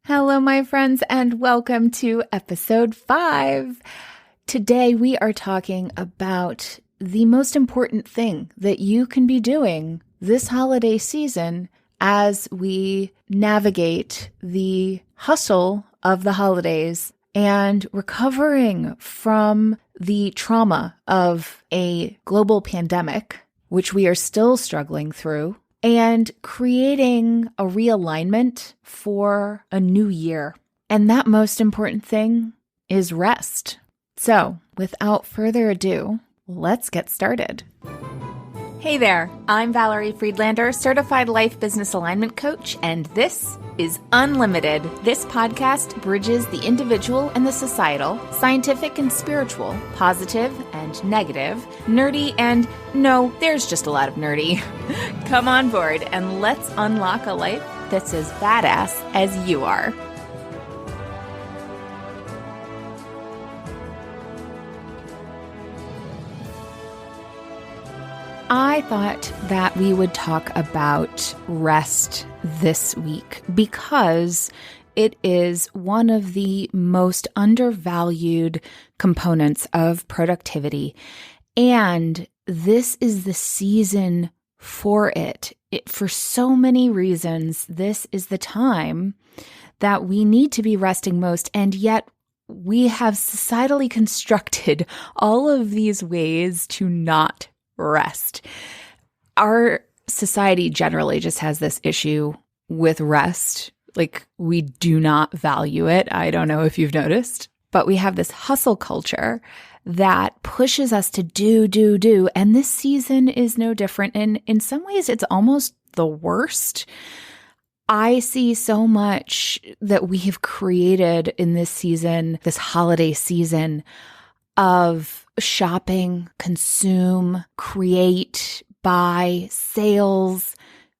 Hello, my friends, and welcome to episode 5. Today, we are talking about the most important thing that you can be doing this holiday season as we navigate the hustle of the holidays and recovering from the trauma of a global pandemic, which we are still struggling through, and creating a realignment for a new year. And that most important thing is rest. So, without further ado, let's get started. Hey there, I'm Valerie Friedlander, Certified Life Business Alignment Coach, and this is Unlimited. This podcast bridges the individual and the societal, scientific and spiritual, positive and negative, nerdy and no, there's just a lot of nerdy. Come on board and let's unlock a life that's as badass as you are. I thought that we would talk about rest this week because it is one of the most undervalued components of productivity. And this is the season for it. For so many reasons, this is the time that we need to be resting most. And yet we have societally constructed all of these ways to not rest. Our society generally just has this issue with rest. Like, we do not value it. I don't know if you've noticed, but we have this hustle culture that pushes us to do. And this season is no different. And in some ways, it's almost the worst. I see so much that we have created in this season, this holiday season, of shopping, consume, create, buy, sales,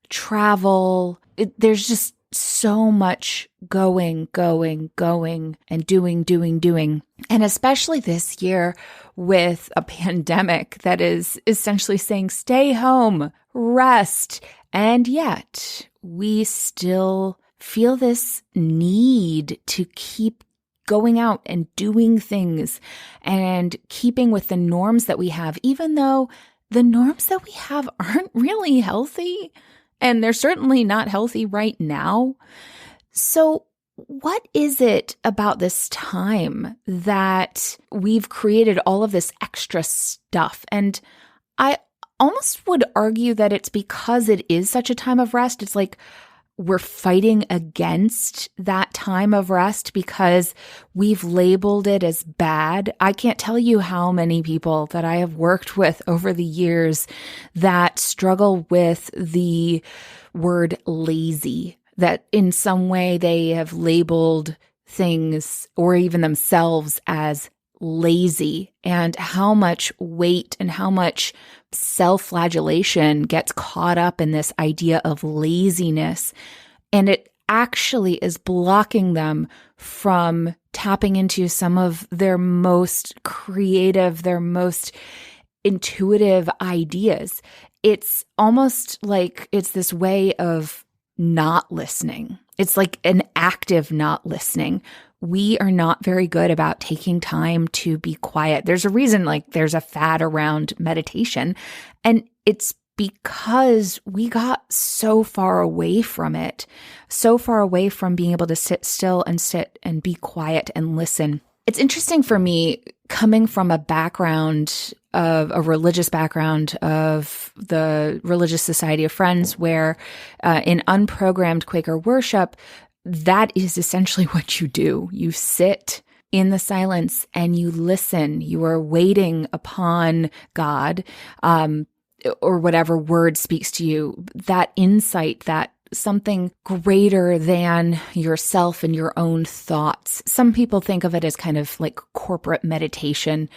travel. There's just so much going, and doing. And especially this year with a pandemic that is essentially saying, stay home, rest. And yet we still feel this need to keep going out and doing things and keeping with the norms that we have, even though the norms that we have aren't really healthy, and they're certainly not healthy right now. So what is it about this time that we've created all of this extra stuff? And I almost would argue that it's because it is such a time of rest. It's like we're fighting against that time of rest because we've labeled it as bad. I can't tell you how many people that I have worked with over the years that struggle with the word lazy, that in some way they have labeled things or even themselves as lazy, and how much weight and how much self-flagellation gets caught up in this idea of laziness. And it actually is blocking them from tapping into some of their most creative, their most intuitive ideas. It's almost like it's this way of not listening. It's like an active not listening. We are not very good about taking time to be quiet. There's a reason, like, there's a fad around meditation, and it's because we got so far away from it, so far away from being able to sit still and be quiet and listen. It's interesting for me, coming from a background of a religious background of the Religious Society of Friends, where in unprogrammed Quaker worship, that is essentially what you do. You sit in the silence and you listen. You are waiting upon God, or whatever word speaks to you, that insight, that something greater than yourself and your own thoughts. Some people think of it as kind of like corporate meditation.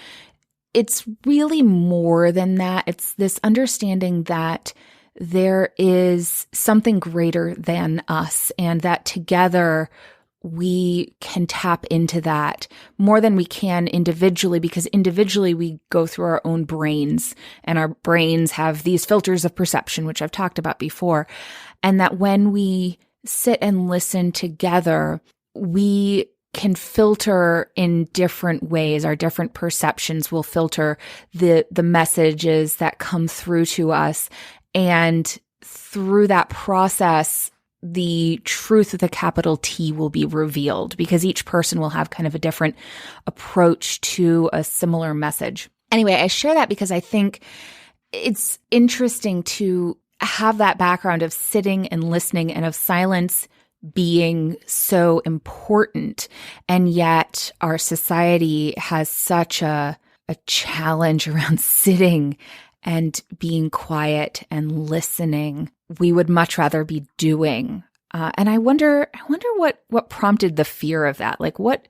It's really more than that. It's this understanding that there is something greater than us, and that together we can tap into that more than we can individually, because individually we go through our own brains, and our brains have these filters of perception, which I've talked about before. And that when we sit and listen together, we can filter in different ways. Our different perceptions will filter the messages that come through to us. And through that process, the truth with a capital T will be revealed, because each person will have kind of a different approach to a similar message. Anyway, I share that because I think it's interesting to have that background of sitting and listening and of silence being so important. And yet our society has such a challenge around sitting and being quiet and listening. We would much rather be doing. And I wonder what prompted the fear of that. Like what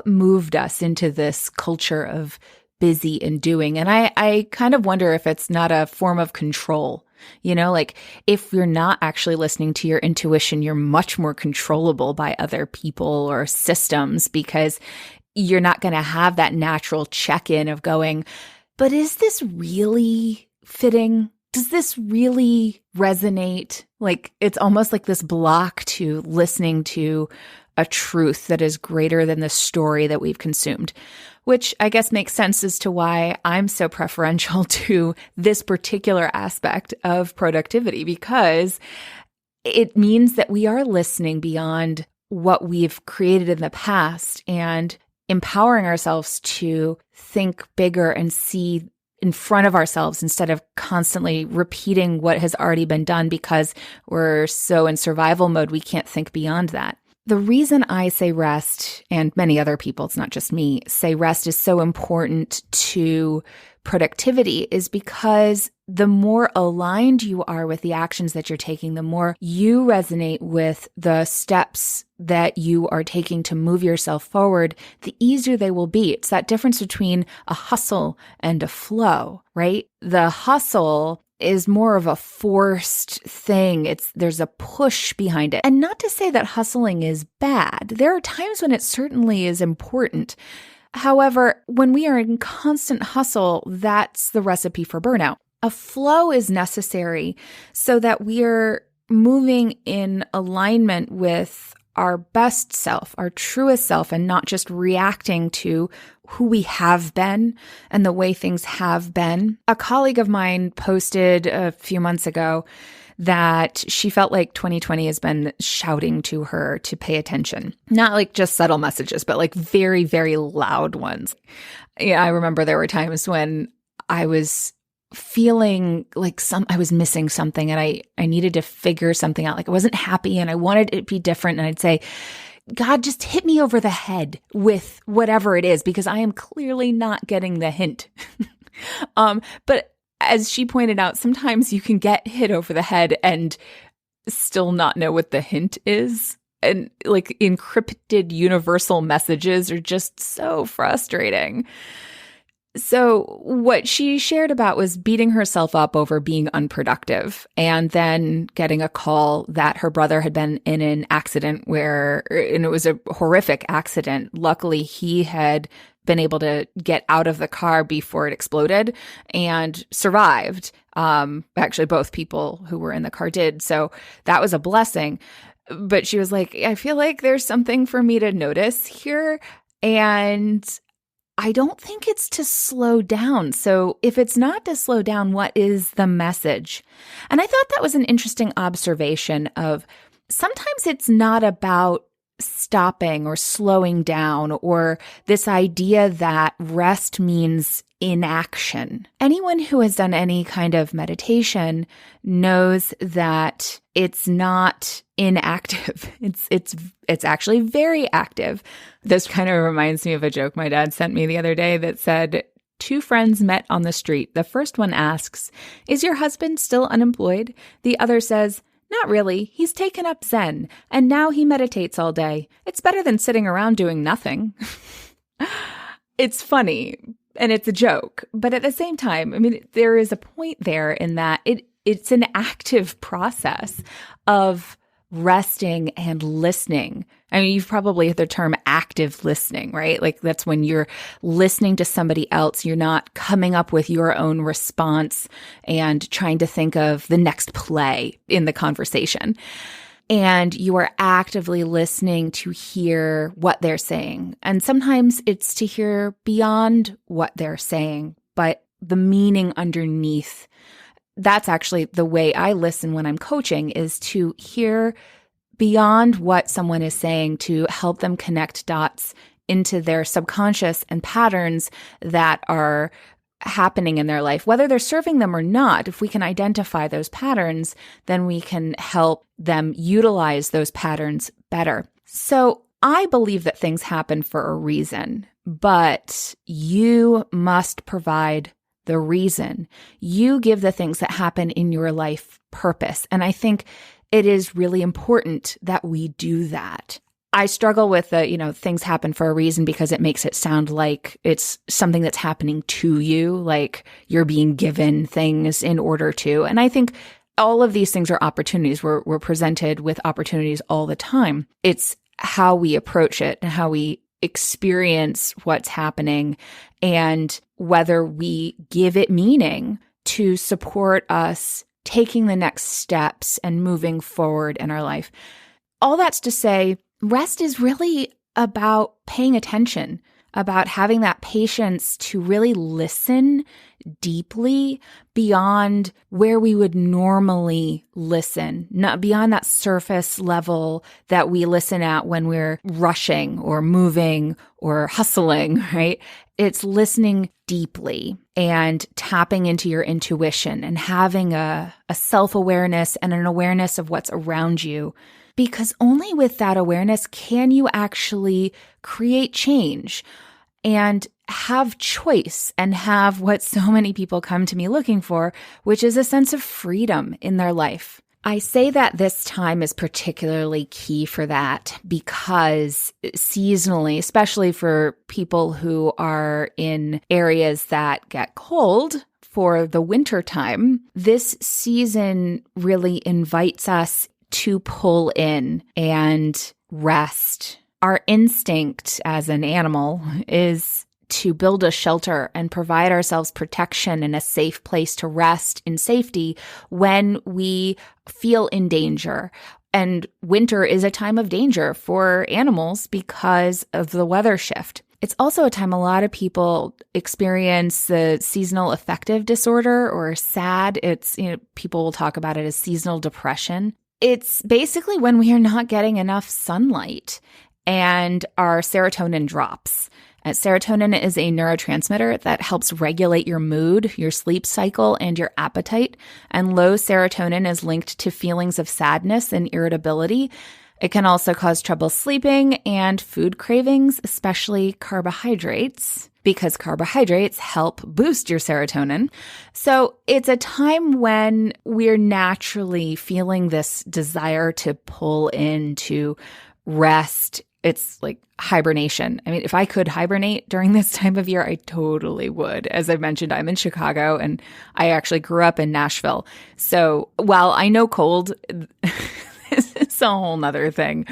moved us into this culture of busy and doing? And I kind of wonder if it's not a form of control. Like if you're not actually listening to your intuition, you're much more controllable by other people or systems, because you're not going to have that natural check-in of going, but is this really fitting? Does this really resonate? Like it's almost like this block to listening to a truth that is greater than the story that we've consumed, which I guess makes sense as to why I'm so preferential to this particular aspect of productivity, because it means that we are listening beyond what we've created in the past and empowering ourselves to think bigger and see in front of ourselves instead of constantly repeating what has already been done, because we're so in survival mode, we can't think beyond that. The reason I say rest, and many other people, it's not just me, say rest is so important to productivity is because the more aligned you are with the actions that you're taking, the more you resonate with the steps that you are taking to move yourself forward, the easier they will be. It's that difference between a hustle and a flow, right? The hustle is more of a forced thing. There's a push behind it. And not to say that hustling is bad. There are times when it certainly is important. However, when we are in constant hustle, that's the recipe for burnout. A flow is necessary so that we're moving in alignment with our best self, our truest self, and not just reacting to who we have been and the way things have been. A colleague of mine posted a few months ago that she felt like 2020 has been shouting to her to pay attention. Not like just subtle messages, but like very, very loud ones. Yeah, I remember there were times when I was feeling like I was missing something and I needed to figure something out. Like I wasn't happy and I wanted it to be different. And I'd say, God, just hit me over the head with whatever it is, because I am clearly not getting the hint. But as she pointed out, sometimes you can get hit over the head and still not know what the hint is. And like encrypted universal messages are just so frustrating. So what she shared about was beating herself up over being unproductive and then getting a call that her brother had been in an accident and it was a horrific accident. Luckily, he had been able to get out of the car before it exploded and survived. Actually, both people who were in the car did. So that was a blessing. But she was like, I feel like there's something for me to notice here. And I don't think it's to slow down. So if it's not to slow down, what is the message? And I thought that was an interesting observation of sometimes it's not about stopping or slowing down or this idea that rest means inaction. Anyone who has done any kind of meditation knows that it's not inactive. It's actually very active. This kind of reminds me of a joke my dad sent me the other day that said, 2 friends met on the street. The first one asks, "Is your husband still unemployed?" The other says, "Not really. He's taken up Zen, and now he meditates all day. It's better than sitting around doing nothing." It's funny, and it's a joke. But at the same time, I mean, there is a point there in that it's an active process of resting and listening. I mean, you've probably heard the term active listening, right? Like that's when you're listening to somebody else. You're not coming up with your own response and trying to think of the next play in the conversation. and you are actively listening to hear what they're saying. And sometimes it's to hear beyond what they're saying, but the meaning underneath. That's actually the way I listen when I'm coaching, is to hear beyond what someone is saying to help them connect dots into their subconscious and patterns that are happening in their life, whether they're serving them or not. If we can identify those patterns, then we can help them utilize those patterns better. So I believe that things happen for a reason, but you must provide the reason. You give the things that happen in your life purpose. And I think it is really important that we do that. I struggle with things happen for a reason, because it makes it sound like it's something that's happening to you, like you're being given things in order to. And I think all of these things are opportunities. We're presented with opportunities all the time. It's how we approach it and how we experience what's happening, and whether we give it meaning to support us taking the next steps and moving forward in our life. All that's to say, rest is really about paying attention, about having that patience to really listen deeply beyond where we would normally listen, not beyond that surface level that we listen at when we're rushing or moving or hustling, right? It's listening deeply and tapping into your intuition and having a self-awareness and an awareness of what's around you. Because only with that awareness can you actually create change and have choice and have what so many people come to me looking for, which is a sense of freedom in their life. I say that this time is particularly key for that because seasonally, especially for people who are in areas that get cold for the winter time, this season really invites us to pull in and rest. Our instinct as an animal is to build a shelter and provide ourselves protection and a safe place to rest in safety when we feel in danger. And winter is a time of danger for animals because of the weather shift. It's also a time a lot of people experience the seasonal affective disorder, or SAD. People will talk about it as seasonal depression. It's basically when we are not getting enough sunlight and our serotonin drops. Serotonin is a neurotransmitter that helps regulate your mood, your sleep cycle, and your appetite. And low serotonin is linked to feelings of sadness and irritability. It can also cause trouble sleeping and food cravings, especially carbohydrates, because carbohydrates help boost your serotonin. So it's a time when we're naturally feeling this desire to pull in, to rest. It's like hibernation. I mean, if I could hibernate during this time of year, I totally would. As I mentioned, I'm in Chicago and I actually grew up in Nashville. So while I know cold, it's a whole nother thing.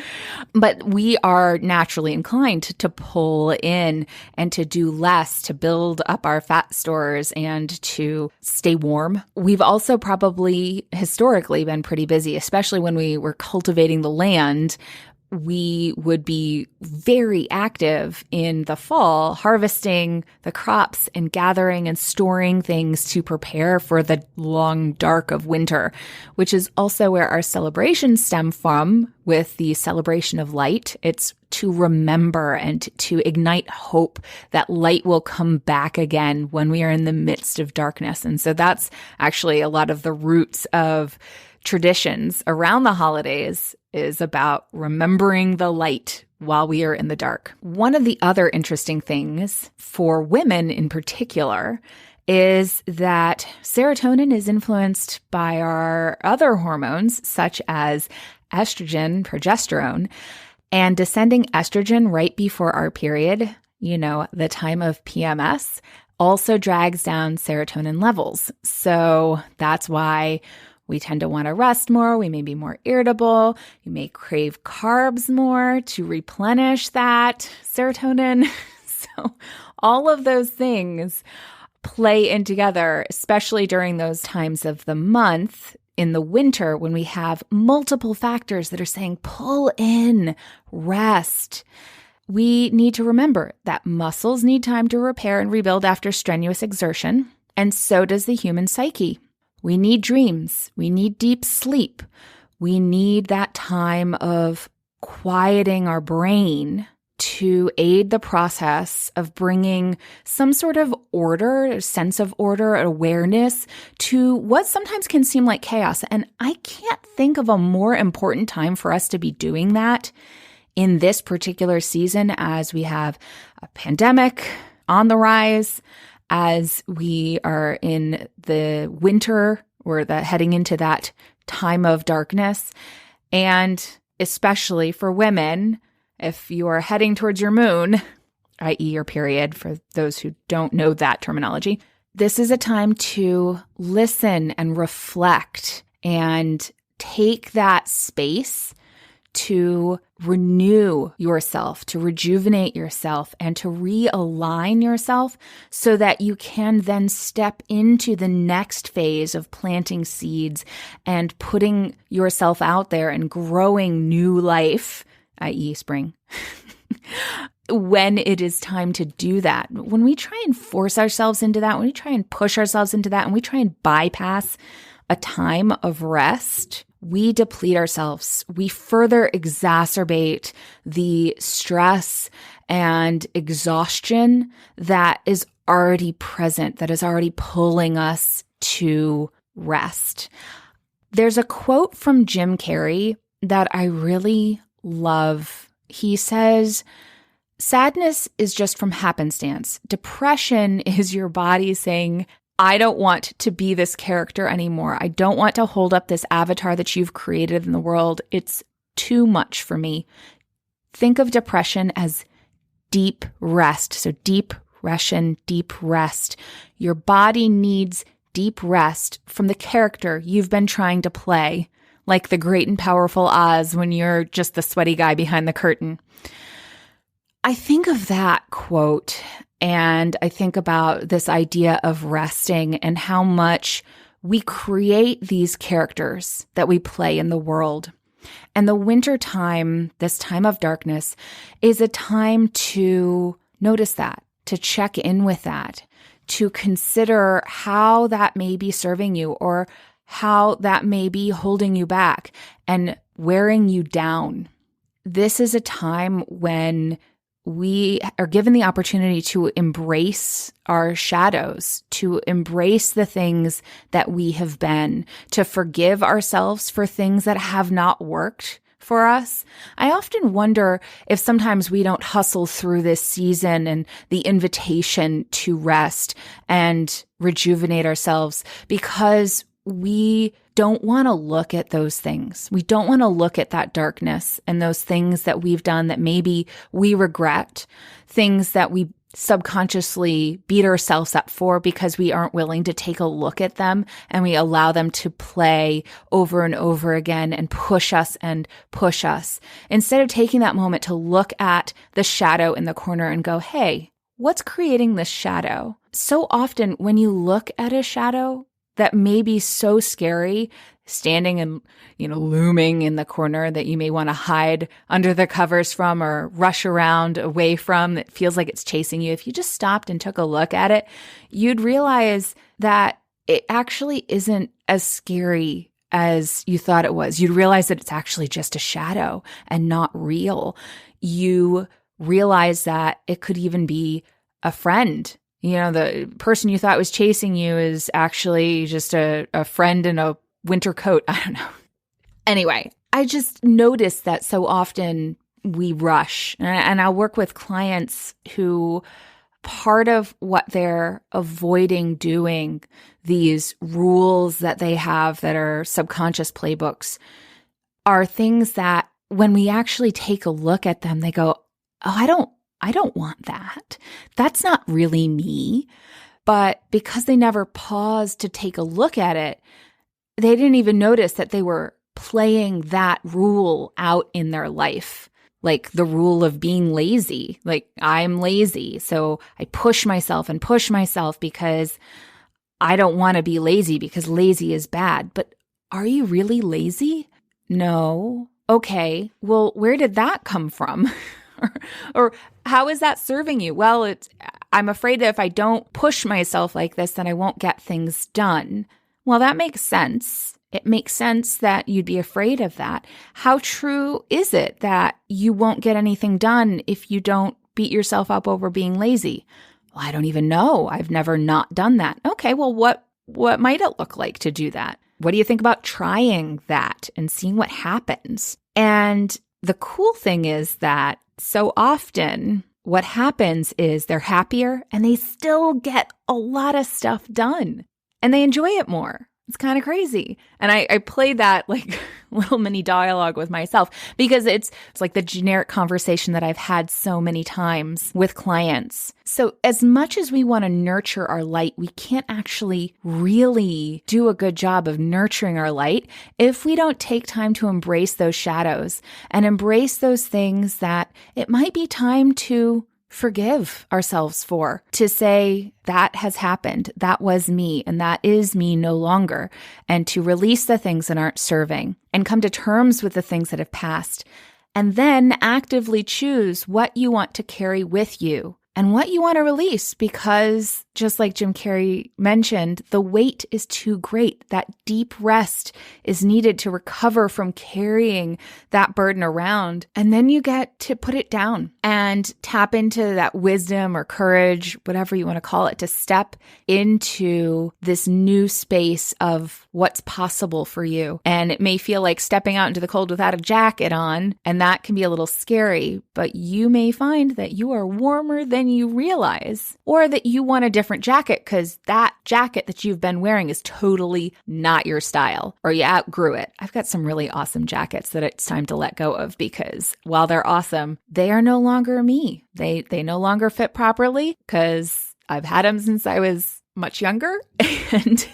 But we are naturally inclined to pull in and to do less, to build up our fat stores and to stay warm. We've also probably historically been pretty busy, especially when we were cultivating the land. We would be very active in the fall, harvesting the crops and gathering and storing things to prepare for the long dark of winter, which is also where our celebrations stem from with the celebration of light. It's to remember and to ignite hope that light will come back again when we are in the midst of darkness. And so that's actually a lot of the roots of traditions around the holidays, is about remembering the light while we are in the dark. One of the other interesting things for women in particular is that serotonin is influenced by our other hormones, such as estrogen, progesterone, and descending estrogen right before our period, the time of PMS, also drags down serotonin levels. So that's why we tend to want to rest more. We may be more irritable. You may crave carbs more to replenish that serotonin. So all of those things play in together, especially during those times of the month. in the winter, when we have multiple factors that are saying, pull in, rest, we need to remember that muscles need time to repair and rebuild after strenuous exertion, and so does the human psyche. We need dreams. We need deep sleep. We need that time of quieting our brain to aid the process of bringing some sort of order, a sense of order, awareness to what sometimes can seem like chaos. And I can't think of a more important time for us to be doing that in this particular season, as we have a pandemic on the rise, as we are in the winter, or heading into that time of darkness. And especially for women, if you are heading towards your moon, i.e. your period, for those who don't know that terminology, this is a time to listen and reflect and take that space to renew yourself, to rejuvenate yourself, and to realign yourself so that you can then step into the next phase of planting seeds and putting yourself out there and growing new life, i.e. spring, when it is time to do that. When we try and force ourselves into that, when we try and push ourselves into that, and we try and bypass a time of rest, we deplete ourselves. We further exacerbate the stress and exhaustion that is already present, that is already pulling us to rest. There's a quote from Jim Carrey that I really love. He says, "Sadness is just from happenstance. Depression is your body saying, I don't want to be this character anymore. I don't want to hold up this avatar that you've created in the world. It's too much for me." Think of depression as deep rest. So depression, deep rest. Your body needs deep rest from the character you've been trying to play, like the great and powerful Oz when you're just the sweaty guy behind the curtain. I think of that quote and I think about this idea of resting and how much we create these characters that we play in the world. And the winter time, this time of darkness, is a time to notice that, to check in with that, to consider how that may be serving you or how that may be holding you back and wearing you down. This is a time when we are given the opportunity to embrace our shadows, to embrace the things that we have been, to forgive ourselves for things that have not worked for us. I often wonder if sometimes we don't hustle through this season and the invitation to rest and rejuvenate ourselves because we don't want to look at those things. We don't want to look at that darkness and those things that we've done that maybe we regret, things that we subconsciously beat ourselves up for because we aren't willing to take a look at them and we allow them to play over and over again and push us and push us. Instead of taking that moment to look at the shadow in the corner and go, hey, what's creating this shadow? So often when you look at a shadow that may be so scary, standing and, looming in the corner that you may want to hide under the covers from or rush around away from, that feels like it's chasing you. If you just stopped and took a look at it, you'd realize that it actually isn't as scary as you thought it was. You'd realize that it's actually just a shadow and not real. You realize that it could even be a friend. The person you thought was chasing you is actually just a friend in a winter coat. I don't know. Anyway, I just noticed that so often we rush. And I'll work with clients who part of what they're avoiding doing, these rules that they have that are subconscious playbooks, are things that when we actually take a look at them, they go, oh, I don't want that. That's not really me. But because they never paused to take a look at it, they didn't even notice that they were playing that rule out in their life. Like the rule of being lazy. Like, I'm lazy, so I push myself because I don't want to be lazy because lazy is bad. But Are you really lazy? No. Okay. Well, where did that come from? or how is that serving you? Well, I'm afraid that if I don't push myself like this, then I won't get things done. Well, that makes sense. It makes sense that you'd be afraid of that. How true is it that you won't get anything done if you don't beat yourself up over being lazy? Well, I don't even know. I've never not done that. Okay, well, what might it look like to do that? What do you think about trying that and seeing what happens? And the cool thing is that so often what happens is they're happier and they still get a lot of stuff done and they enjoy it more. It's kind of crazy. And I play that like little mini dialogue with myself because it's like the generic conversation that I've had so many times with clients. So as much as we want to nurture our light, we can't actually really do a good job of nurturing our light if we don't take time to embrace those shadows and embrace those things that it might be time to forgive ourselves for, to say that has happened, that was me, and that is me no longer, and to release the things that aren't serving and come to terms with the things that have passed, and then actively choose what you want to carry with you and what you want to release, because just like Jim Carrey mentioned, the weight is too great. That deep rest is needed to recover from carrying that burden around. And then you get to put it down and tap into that wisdom or courage, whatever you want to call it, to step into this new space of what's possible for you. And it may feel like stepping out into the cold without a jacket on, and that can be a little scary, but you may find that you are warmer than you realize, or that you want a different jacket because that jacket that you've been wearing is totally not your style, or you outgrew it. I've got some really awesome jackets that it's time to let go of because while they're awesome, they are no longer me. They no longer fit properly because I've had them since I was much younger and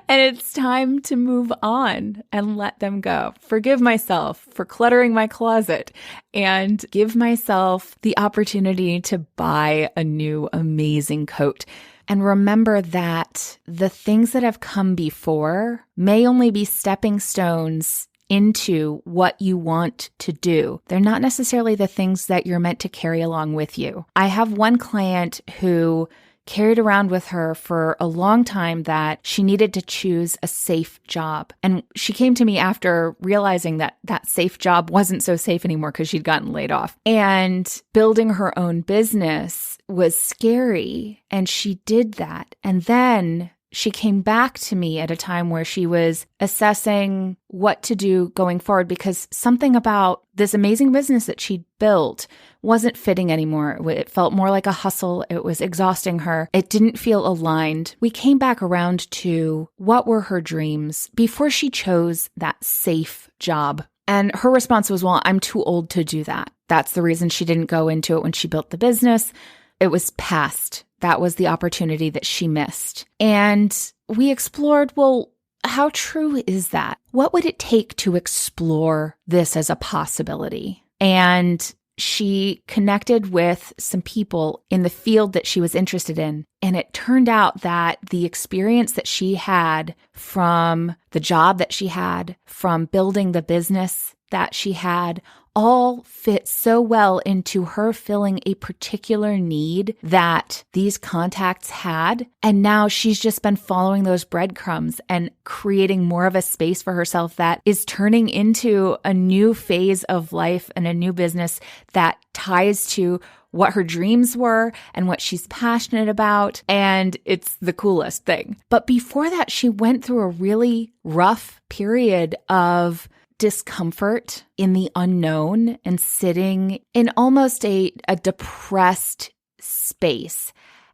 it's time to move on and let them go. Forgive myself for cluttering my closet and give myself the opportunity to buy a new amazing coat. And remember that the things that have come before may only be stepping stones into what you want to do. They're not necessarily the things that you're meant to carry along with you. I have one client who carried around with her for a long time that she needed to choose a safe job. And she came to me after realizing that that safe job wasn't so safe anymore because she'd gotten laid off. And building her own business was scary. And she did that. And then she came back to me at a time where she was assessing what to do going forward because something about this amazing business that she'd built wasn't fitting anymore. It felt more like a hustle. It was exhausting her. It didn't feel aligned. We came back around to what were her dreams before she chose that safe job. And her response was, well, I'm too old to do that. That's the reason she didn't go into it when she built the business. It was past. That was the opportunity that she missed. And we explored, well, how true is that? What would it take to explore this as a possibility? And she connected with some people in the field that she was interested in. And it turned out that the experience that she had from the job that she had, from building the business that she had, all fit so well into her filling a particular need that these contacts had. And now she's just been following those breadcrumbs and creating more of a space for herself that is turning into a new phase of life and a new business that ties to what her dreams were and what she's passionate about. And it's the coolest thing. But before that, she went through a really rough period of discomfort in the unknown and sitting in almost a depressed space.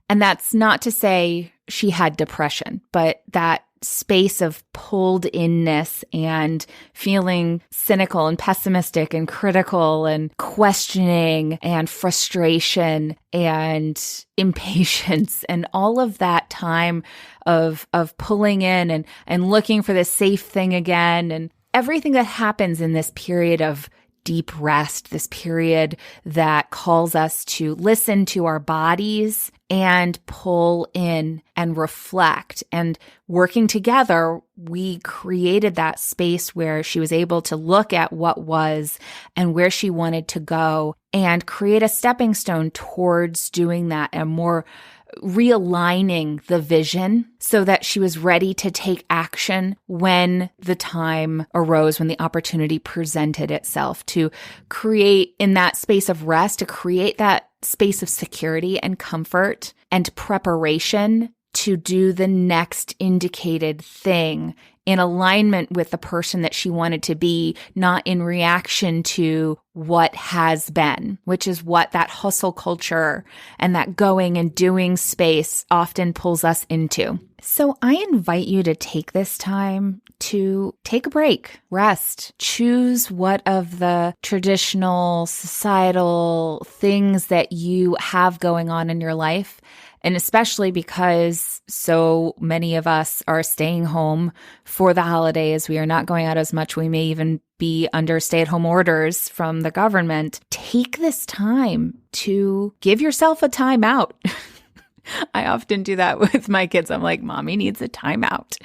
And that's not to say she had depression, but that space of pulled inness and feeling cynical and pessimistic and critical and questioning and frustration and impatience and all of that time of pulling in and looking for the safe thing again, and everything that happens in this period of deep rest, this period that calls us to listen to our bodies and pull in and reflect. And working together, we created that space where she was able to look at what was and where she wanted to go and create a stepping stone towards doing that and more realigning the vision so that she was ready to take action when the time arose, when the opportunity presented itself, to create in that space of rest, to create that space of security and comfort and preparation to do the next indicated thing in alignment with the person that she wanted to be, not in reaction to what has been, which is what that hustle culture and that going and doing space often pulls us into. So I invite you to take this time to take a break, rest, choose what of the traditional societal things that you have going on in your life. And especially because so many of us are staying home for the holidays, we are not going out as much. We may even be under stay-at-home orders from the government. Take this time to give yourself a timeout. I often do that with my kids. I'm like, Mommy needs a timeout.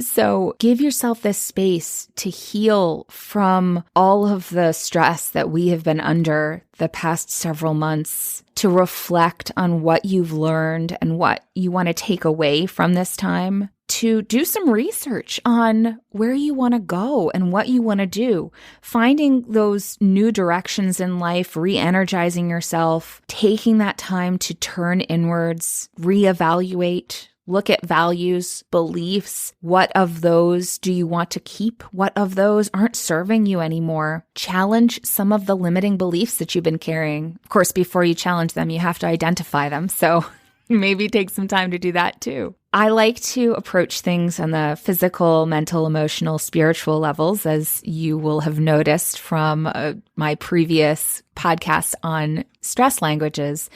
So give yourself this space to heal from all of the stress that we have been under the past several months, to reflect on what you've learned and what you want to take away from this time, to do some research on where you want to go and what you want to do, finding those new directions in life, re-energizing yourself, taking that time to turn inwards, reevaluate, look at values, beliefs. What of those do you want to keep? What of those aren't serving you anymore? Challenge some of the limiting beliefs that you've been carrying. Of course, before you challenge them, you have to identify them. So maybe take some time to do that too. I like to approach things on the physical, mental, emotional, spiritual levels, as you will have noticed from my previous podcast on stress languages.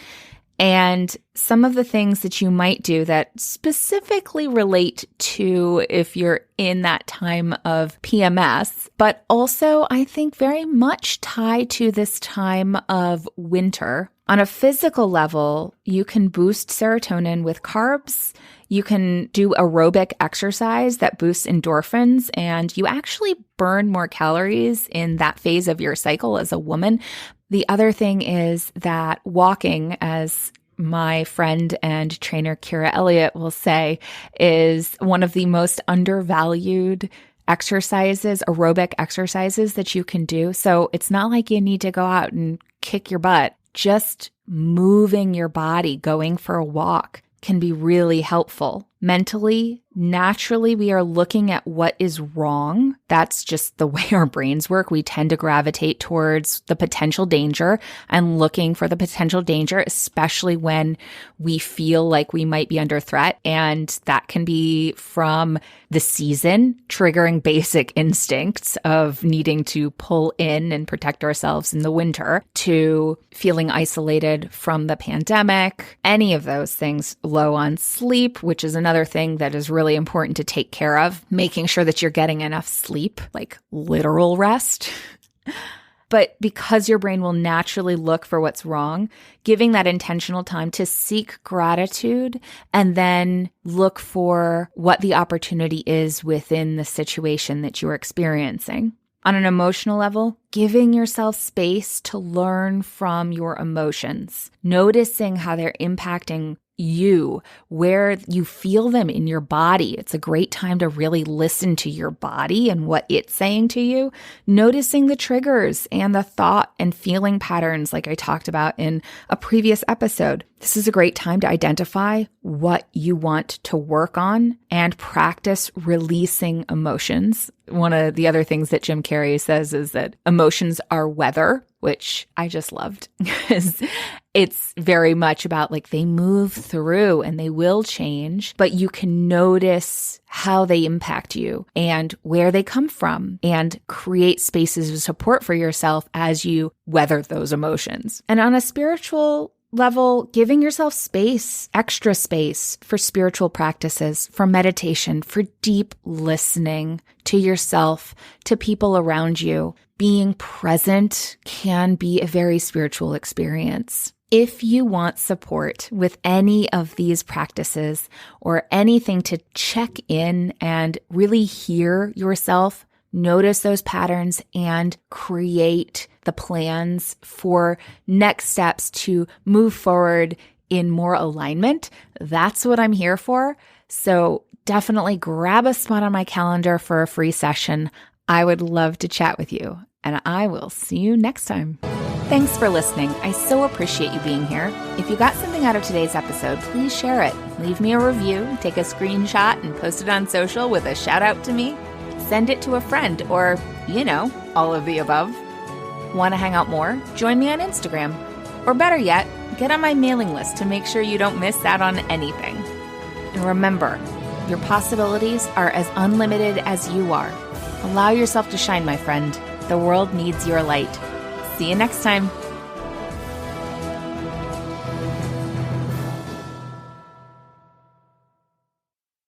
And some of the things that you might do that specifically relate to if you're in that time of PMS, but also I think very much tied to this time of winter. On a physical level, you can boost serotonin with carbs. You can do aerobic exercise that boosts endorphins, and you actually burn more calories in that phase of your cycle as a woman. The other thing is that walking, as my friend and trainer Kira Elliott will say, is one of the most undervalued exercises, aerobic exercises that you can do. So it's not like you need to go out and kick your butt. Just moving your body, going for a walk can be really helpful. Mentally, naturally, we are looking at what is wrong. That's just the way our brains work. We tend to gravitate towards the potential danger and looking for the potential danger, especially when we feel like we might be under threat. And that can be from the season, triggering basic instincts of needing to pull in and protect ourselves in the winter, to feeling isolated from the pandemic, any of those things, low on sleep, which is another thing that is really important to take care of, making sure that you're getting enough sleep, like literal rest. But because your brain will naturally look for what's wrong, giving that intentional time to seek gratitude and then look for what the opportunity is within the situation that you're experiencing. On an emotional level, giving yourself space to learn from your emotions, noticing how they're impacting you, where you feel them in your body. It's a great time to really listen to your body and what it's saying to you, noticing the triggers and the thought and feeling patterns like I talked about in a previous episode. This is a great time to identify what you want to work on and practice releasing emotions. One of the other things that Jim Carrey says is that emotions are weather, which I just loved, because it's very much about like they move through and they will change, but you can notice how they impact you and where they come from and create spaces of support for yourself as you weather those emotions. And on a spiritual level, giving yourself space, extra space for spiritual practices, for meditation, for deep listening to yourself, to people around you. Being present can be a very spiritual experience. If you want support with any of these practices or anything to check in and really hear yourself, notice those patterns, and create the plans for next steps to move forward in more alignment, that's what I'm here for. So definitely grab a spot on my calendar for a free session. I would love to chat with you, and I will see you next time. Thanks for listening. I so appreciate you being here. If you got something out of today's episode, please share it. Leave me a review, take a screenshot, and post it on social with a shout out to me. Send it to a friend or, all of the above. Want to hang out more? Join me on Instagram. Or better yet, get on my mailing list to make sure you don't miss out on anything. And remember, your possibilities are as unlimited as you are. Allow yourself to shine, my friend. The world needs your light. See you next time.